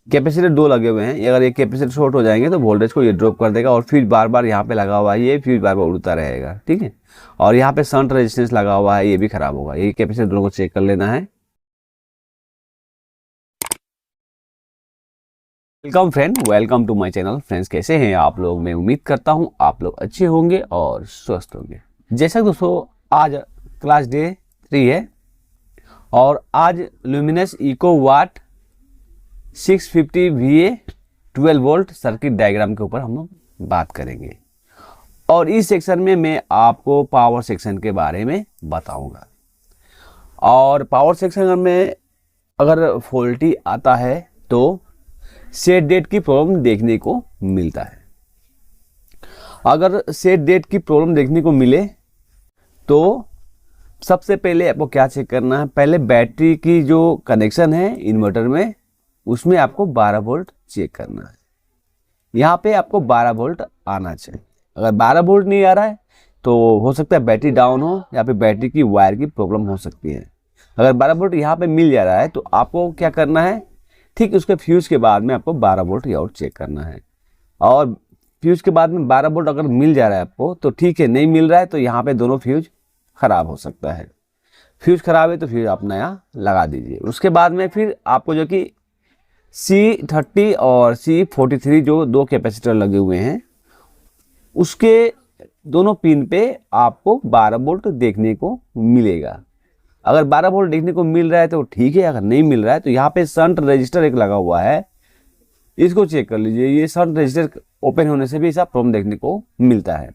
Capacitor दो लगे हुए हैं, अगर ये कैपेसिटर शॉर्ट हो जाएंगे तो वोल्टेज को ये ड्रॉप कर देगा और फिर बार बार यहाँ पे लगा हुआ है ये फ्यूज बार बार उड़ता रहेगा, ठीक है। और यहाँ पे शंट रेजिस्टेंस लगा हुआ है, ये भी खराब होगा। ये कैपेसिटर दोनों को चेक कर लेना है। Welcome friend, welcome to my channel. Friends, कैसे हैं आप लोग? मैं उम्मीद करता हूं आप लोग अच्छे होंगे और स्वस्थ होंगे। जैसा कि दोस्तों आज क्लास डे 3 है और आज ल्यूमिनस इको वाट 650 VA 12 वोल्ट सर्किट डायग्राम के ऊपर हम लोग बात करेंगे। और इस सेक्शन में मैं आपको पावर सेक्शन के बारे में बताऊंगा। और पावर सेक्शन में अगर फॉल्टी आता है तो सेट डेट की प्रॉब्लम देखने को मिलता है। अगर सेट डेट की प्रॉब्लम देखने को मिले तो सबसे पहले आपको क्या चेक करना है, पहले बैटरी की जो कनेक्शन है इन्वर्टर में उसमें आपको 12 वोल्ट चेक करना है। यहाँ पे आपको 12 वोल्ट आना चाहिए। अगर 12 वोल्ट नहीं आ रहा है तो हो सकता है बैटरी डाउन हो या फिर बैटरी की वायर की प्रॉब्लम हो सकती है। अगर 12 वोल्ट यहाँ पे मिल जा रहा है तो आपको क्या करना है, ठीक उसके फ्यूज़ के बाद में आपको 12 वोल्ट या आउट चेक करना है। और फ्यूज़ के बाद में 12 वोल्ट अगर मिल जा रहा है आपको तो ठीक है, नहीं मिल रहा है तो यहाँ पे दोनों फ्यूज ख़राब हो सकता है। फ्यूज ख़राब है तो फ्यूज आप नया लगा दीजिए। उसके बाद में फिर आपको जो कि C30 और C43 जो दो कैपेसिटर लगे हुए हैं उसके दोनों पिन पे आपको 12 वोल्ट देखने को मिलेगा। अगर 12 वोल्ट देखने को मिल रहा है तो ठीक है, अगर नहीं मिल रहा है तो यहाँ पे शंट रजिस्टर एक लगा हुआ है, इसको चेक कर लीजिए। ये शंट रजिस्टर ओपन होने से भी ऐसा प्रॉब्लम देखने को मिलता है।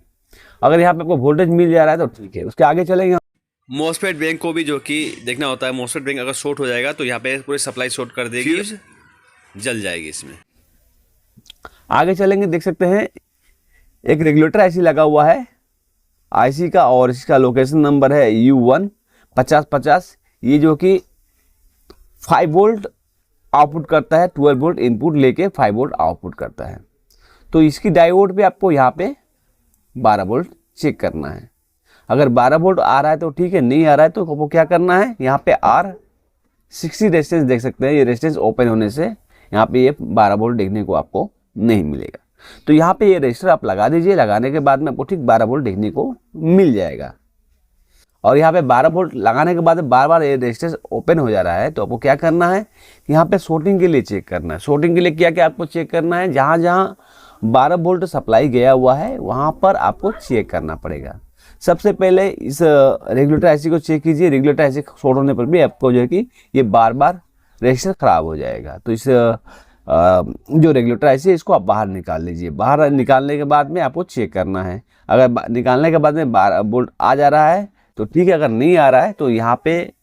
अगर यहाँ पे आपको वोल्टेज मिल जा रहा है तो ठीक है। उसके आगे चलेंगे। मॉसफेट बैंक को भी जो कि देखना होता है। मॉसफेट बैंक अगर शॉर्ट हो जाएगा तो यहाँ पे पूरी सप्लाई शॉर्ट कर देगी, जल जाएगी इसमें। आगे चलेंगे, देख सकते हैं एक रेगुलेटर आईसी लगा हुआ है आईसी का, और इसका लोकेशन नंबर है U1 5050। ये जो कि 5 वोल्ट आउटपुट करता है, 12 वोल्ट इनपुट लेके 5 वोल्ट आउटपुट करता है। तो इसकी डायोड पे आपको यहाँ पे 12 वोल्ट चेक करना है। अगर 12 वोल्ट आ रहा है तो ठीक है, नहीं आ रहा है तो आपको क्या करना है, यहाँ पे R60 रेजिस्टेंस देख सकते हैं। ये रेजिस्टेंस ओपन होने से यहाँ पे ये 12 वोल्ट देखने को आपको नहीं मिलेगा। तो यहाँ पे ये रजिस्टर आप लगा दीजिए। लगाने के बाद में आपको ठीक 12 वोल्ट देखने को मिल जाएगा। और यहाँ पे 12 वोल्ट लगाने के बाद बार बार ये रेजिस्टेंस ओपन हो जा रहा है तो आपको क्या करना है, यहाँ पे शॉर्टिंग के लिए चेक करना है। शॉर्टिंग के लिए क्या क्या आपको चेक करना है, जहाँ जहाँ 12 वोल्ट सप्लाई गया हुआ है वहाँ पर आपको चेक करना पड़ेगा। सबसे पहले इस रेगुलेटर आईसी को चेक कीजिए। रेगुलेटर आईसी शॉर्ट होने पर भी आपको जो है कि ये बार बार रेजिस्टर खराब हो जाएगा। तो इस जो रेगुलेटर आईसी है इसको आप बाहर निकाल लीजिए। बाहर निकालने के बाद में आपको चेक करना है। अगर निकालने के बाद में 12 वोल्ट आ जा रहा है तो ठीक है, अगर नहीं आ रहा है तो यहाँ पे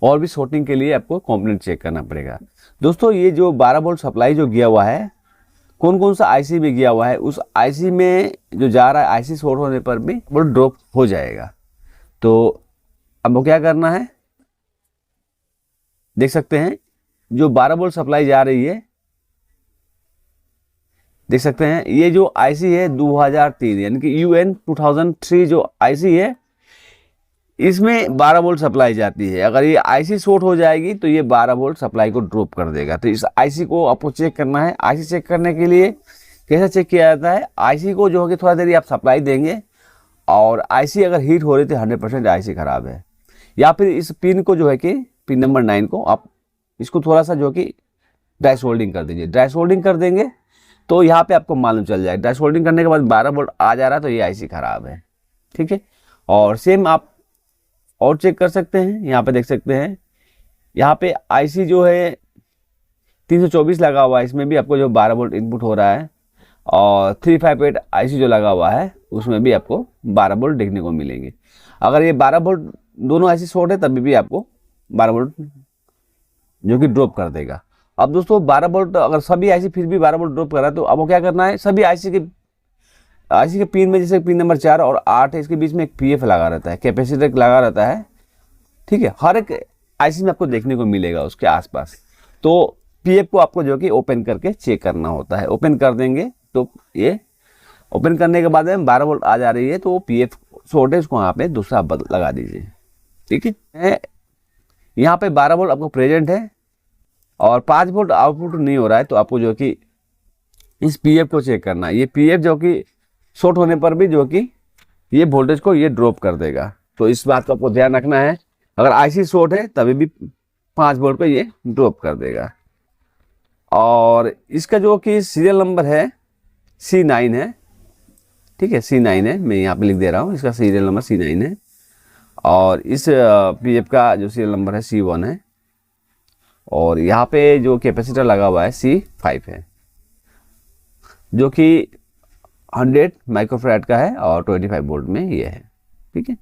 और भी शॉर्टिंग के लिए आपको कंपोनेंट चेक करना पड़ेगा। दोस्तों, ये जो 12 वोल्ट सप्लाई जो गया हुआ है, कौन कौन सा आईसी में गया हुआ है, उस आईसी में जो जा रहा है आईसी शॉर्ट होने पर भी वो ड्रॉप हो जाएगा। तो अब वो क्या करना है, देख सकते हैं जो 12 वोल्ट सप्लाई जा रही है, देख सकते हैं ये जो आईसी है 2003 यानी कि UN 2003 जो आईसी है इसमें 12 वोल्ट सप्लाई जाती है। अगर ये आईसी शॉर्ट हो जाएगी तो ये 12 वोल्ट सप्लाई को ड्रॉप कर देगा। तो इस आईसी को आपको चेक करना है। आईसी चेक करने के लिए कैसे चेक किया जाता है, आईसी को जो है कि थोड़ा देर आप सप्लाई देंगे और आईसी अगर हीट हो रही तो 100% आईसी खराब है। या फिर इस पिन को जो है कि पिन नंबर 9 को आप इसको थोड़ा सा जो कि ड्राई सोल्डिंग कर दीजिए। ड्राई सोल्डिंग कर देंगे तो यहाँ पे आपको मालूम चल जाएगा। ड्राई सोल्डिंग करने के बाद 12 वोल्ट आ जा रहा है तो ये आईसी खराब है, ठीक है। और सेम आप और चेक कर सकते हैं। यहाँ पे देख सकते हैं, यहाँ पे आईसी जो है 324 लगा हुआ है, इसमें भी आपको जो 12 वोल्ट इनपुट हो रहा है। और 358 आईसी जो लगा हुआ है उसमें भी आपको 12 वोल्ट देखने को मिलेंगे। अगर ये 12 वोल्ट दोनों आईसी शॉर्ट है तभी भी आपको 12 वोल्ट जो कि ड्रॉप कर देगा। अब दोस्तों 12 वोल्ट अगर सभी आईसी फिर भी 12 वोल्ट ड्रॉप कर रहा है तो अब वो क्या करना है, सभी आईसी के पिन में, जैसे पिन नंबर 4 और 8 है, इसके बीच में एक पीएफ लगा रहता है, कैपेसिटर लगा रहता है, ठीक है। हर एक आईसी में आपको देखने को मिलेगा उसके आसपास। तो पीएफ को आपको जो कि ओपन करके चेक करना होता है। ओपन कर देंगे तो ये ओपन करने के बाद में 12 वोल्ट आ जा रही है तो पीएफ शॉर्ट है, उसको यहाँ पे दूसरा लगा दीजिए, ठीक है। यहाँ पे 12 वोल्ट आपको प्रेजेंट है और 5 वोल्ट आउटपुट नहीं हो रहा है तो आपको जो कि इस पीएफ को चेक करना है। ये पीएफ जो कि शॉर्ट होने पर भी जो कि ये वोल्टेज को ये ड्रॉप कर देगा। तो इस बात का आपको ध्यान रखना है, अगर आईसी शॉर्ट है तभी भी 5 वोल्ट पे ये ड्रॉप कर देगा। और इसका जो कि सीरियल नंबर है C9 है, ठीक है, C9 है, मैं यहाँ पे लिख दे रहा हूँ, इसका सीरियल नंबर C9 है। और इस पीएफ का जो सीरियल नंबर है C1 है। और यहाँ पे जो कैपेसिटर लगा हुआ है C5 है, जो कि 100 माइक्रोफैराड का है और 25 वोल्ट में ये है, ठीक है।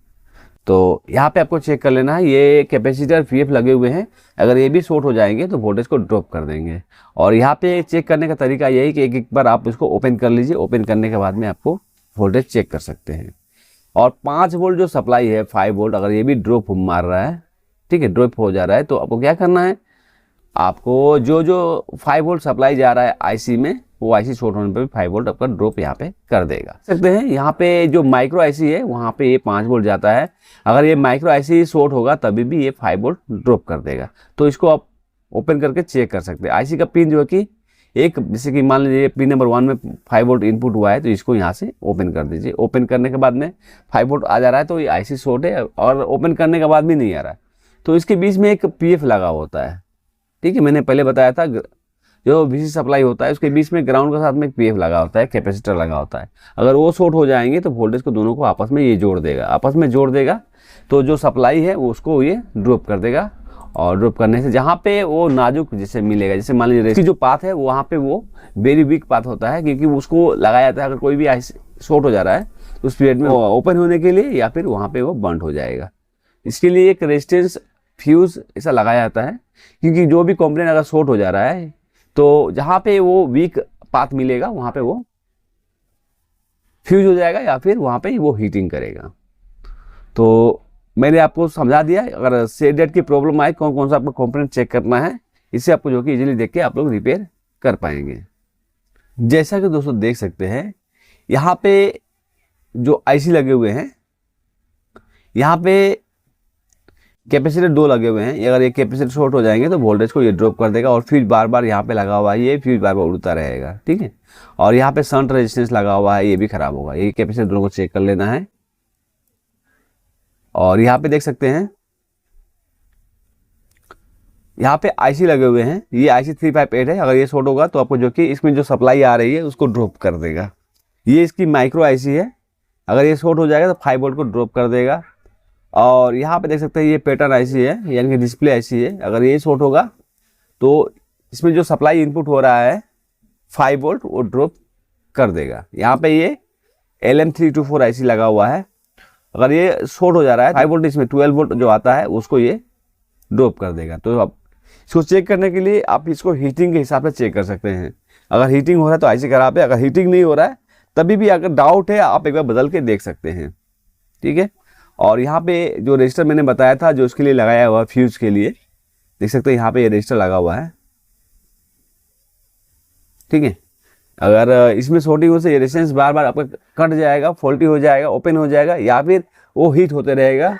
तो यहाँ पे आपको चेक कर लेना है, ये कैपेसिटर पीएफ लगे हुए हैं, अगर ये भी शॉर्ट हो जाएंगे तो वोल्टेज को ड्रॉप कर देंगे। और यहाँ पे चेक करने का तरीका यही कि एक एक बार आप इसको ओपन कर लीजिए, ओपन करने के बाद में आपको वोल्टेज चेक कर सकते हैं। और 5 वोल्ट जो सप्लाई है 5 वोल्ट, अगर ये भी ड्रॉप मार रहा है, ठीक है, ड्रॉप हो जा रहा है, तो आपको क्या करना है, आपको जो 5 वोल्ट सप्लाई जा रहा है आईसी में, वो आईसी शॉर्ट होने पे भी 5 वोल्ट आपका ड्रॉप यहाँ पे कर देगा। सकते हैं यहाँ पे जो माइक्रो आईसी है वहाँ पे ये 5 वोल्ट जाता है, अगर ये माइक्रो आईसी शॉर्ट होगा तभी भी ये 5 वोल्ट ड्रॉप कर देगा। तो इसको आप ओपन करके चेक कर सकते हैं। आईसी का पिन जो है कि एक, जैसे कि मान लीजिए पिन नंबर 1 में 5 वोल्ट इनपुट हुआ है, तो इसको यहाँ से ओपन कर दीजिए। ओपन करने के बाद में 5 वोल्ट आ जा रहा है तो ये आईसी शॉर्ट है, और ओपन करने के बाद भी नहीं आ रहा है, तो इसके बीच में एक पीएफ लगा होता है, ठीक है। मैंने पहले बताया था जो VCC सप्लाई होता है उसके बीच में ग्राउंड के साथ में एक पीएफ लगा होता है, कैपेसिटर लगा होता है। अगर वो शॉर्ट हो जाएंगे तो वोल्टेज को दोनों को आपस में ये जोड़ देगा, आपस में जोड़ देगा, तो जो सप्लाई है वो उसको ये ड्रॉप कर देगा। और ड्रॉप करने से जहाँ पे वो नाजुक जैसे मिलेगा, जैसे मान लीजिए इसकी जो पाथ है वहाँ पे वो वेरी वीक पाथ होता है, क्योंकि उसको लगाया जाता है अगर कोई भी शॉर्ट हो जा रहा है उस पीरियड में ओपन होने के लिए, या फिर वहाँ पे वो बंद हो जाएगा। इसके लिए एक रेजिस्टेंस फ्यूज ऐसा लगाया जाता है, क्योंकि जो भी कंपोनेंट अगर शॉर्ट हो जा रहा है तो जहाँ पे वो वीक पाथ मिलेगा वहाँ पे वो फ्यूज हो जाएगा, या फिर वहाँ पे वो हीटिंग करेगा। तो मैंने आपको समझा दिया, अगर सेट डेट की प्रॉब्लम आए कौन कौन सा आपको कंपोनेंट चेक करना है, इससे आपको जो कि इजीली देख के आप लोग रिपेयर कर पाएंगे। जैसा कि दोस्तों देख सकते हैं यहाँ पे जो आईसी लगे हुए हैं, यहाँ पे कैपेसिटर 2 लगे हुए हैं, अगर ये कैपेसिटर शॉर्ट हो जाएंगे तो वोल्टेज को ये ड्रॉप कर देगा। और फ्यूज बार बार यहाँ पे लगा हुआ है, ये फ्यूज बार बार उड़ता रहेगा, ठीक है। और यहाँ पे शंट रेजिस्टेंस लगा हुआ है, ये भी खराब होगा। ये कैपेसिटर दोनों को चेक कर लेना है। और यहाँ पे देख सकते हैं यहाँ पे आईसी लगे हुए हैं, ये आईसी 358 है, अगर ये शॉर्ट होगा तो आपको जो कि इसमें जो सप्लाई आ रही है उसको ड्रॉप कर देगा। ये इसकी माइक्रो आईसी है, अगर ये शॉर्ट हो जाएगा तो 5 वोल्ट को ड्रॉप कर देगा। और यहाँ पे देख सकते हैं ये पैटर्न आईसी है, यानी कि डिस्प्ले आईसी है, अगर ये शॉर्ट होगा तो इसमें जो सप्लाई इनपुट हो रहा है 5 वोल्ट वो ड्रॉप कर देगा। यहाँ पे ये LM324 आईसी लगा हुआ है, अगर ये शॉर्ट हो जा रहा है 5 वोल्ट, इसमें 12 वोल्ट जो आता है उसको ये ड्रॉप कर देगा। तो आप इसको चेक करने के लिए आप इसको हीटिंग के हिसाब से चेक कर सकते हैं। अगर हीटिंग हो रहा है तो आईसी खराब है, अगर हीटिंग नहीं हो रहा है तभी भी अगर डाउट है आप एक बार बदल के देख सकते हैं, ठीक है। और यहाँ पे जो रजिस्टर मैंने बताया था जो उसके लिए लगाया हुआ फ्यूज के लिए, देख सकते हैं यहाँ पे ये रजिस्टर लगा हुआ है, ठीक है। अगर इसमें शॉर्टिंग हो से ये रेजिस्टेंस बार बार आपका कट जाएगा, फॉल्टी हो जाएगा, ओपन हो जाएगा, या फिर वो हीट होते रहेगा,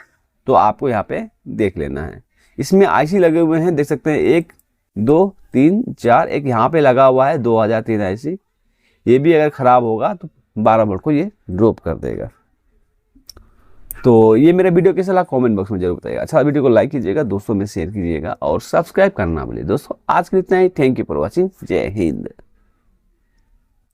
तो आपको यहाँ पे देख लेना है। इसमें आईसी लगे हुए हैं, देख सकते हैं 1 2 3 4, एक यहाँ पे लगा हुआ है 2003 आईसी, ये भी अगर ख़राब होगा तो 12 वोल्ट को ये ड्रॉप कर देगा। तो ये मेरा वीडियो कैसा लगा कमेंट बॉक्स में जरूर बताइएगा। अच्छा वीडियो को लाइक कीजिएगा, दोस्तों में शेयर कीजिएगा और सब्सक्राइब करना भूलिए। दोस्तों आज के लिए इतना ही, थैंक यू फॉर वॉचिंग, जय हिंद।